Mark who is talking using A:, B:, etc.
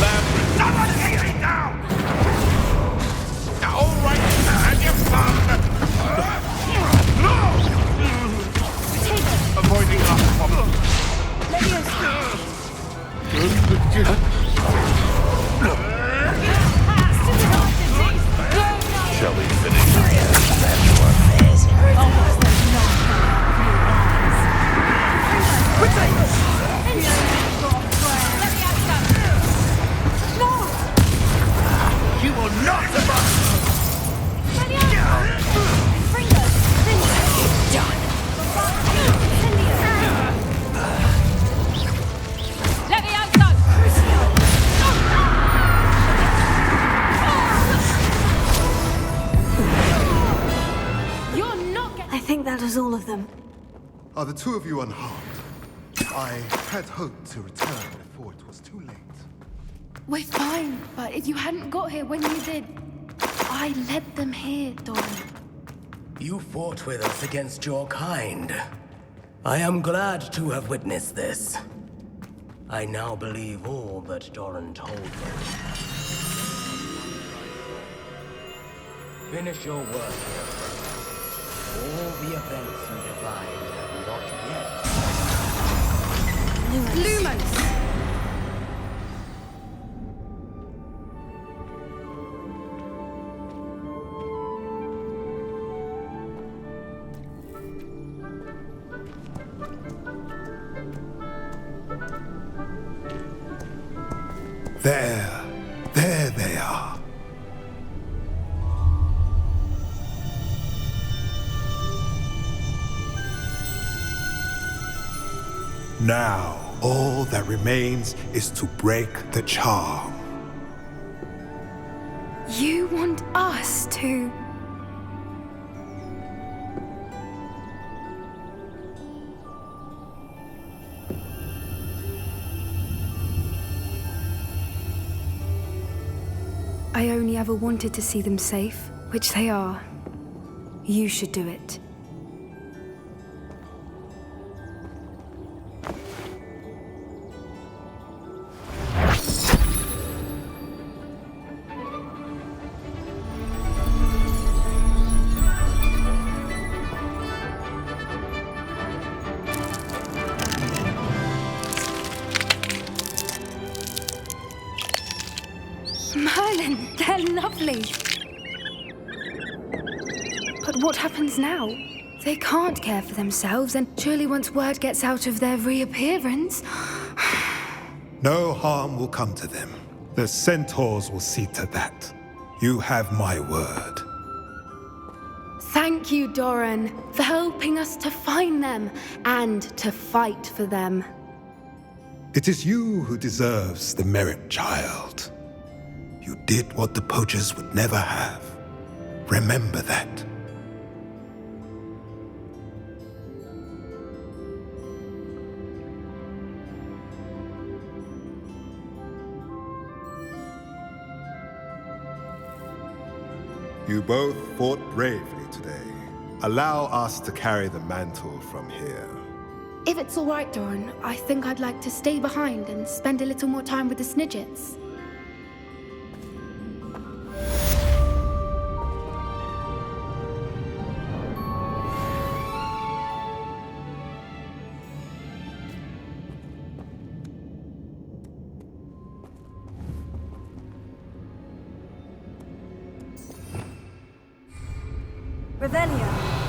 A: labyrinth.
B: Someone take me down!
A: All right, have you fun? Avoiding our problem. Shall we finish?
B: You will not survive!
C: I think that was all of them.
D: Are the two of you unharmed? I had hoped to return before it was too late.
E: We're fine, but if you hadn't got here when you did, I led them here, Doran.
F: You fought with us against your kind. I am glad to have witnessed this. I now believe all that Doran told me. Finish your work. All the events you defined have not yet.
E: Lumos!
D: There they are. Now, all that remains is to break the charm.
E: You want us to... I only ever wanted to see them safe, which they are. You should do it. Merlin, they're lovely. But what happens now? They can't care for themselves, and surely once word gets out of their reappearance...
D: No harm will come to them. The centaurs will see to that. You have my word.
E: Thank you, Doran, for helping us to find them and to fight for them.
D: It is you who deserves the merit, child. You did what the poachers would never have. Remember that. You both fought bravely today. Allow us to carry the mantle from here.
E: If it's all right, Doran, I think I'd like to stay behind and spend a little more time with the Snidgets.
C: Revelio.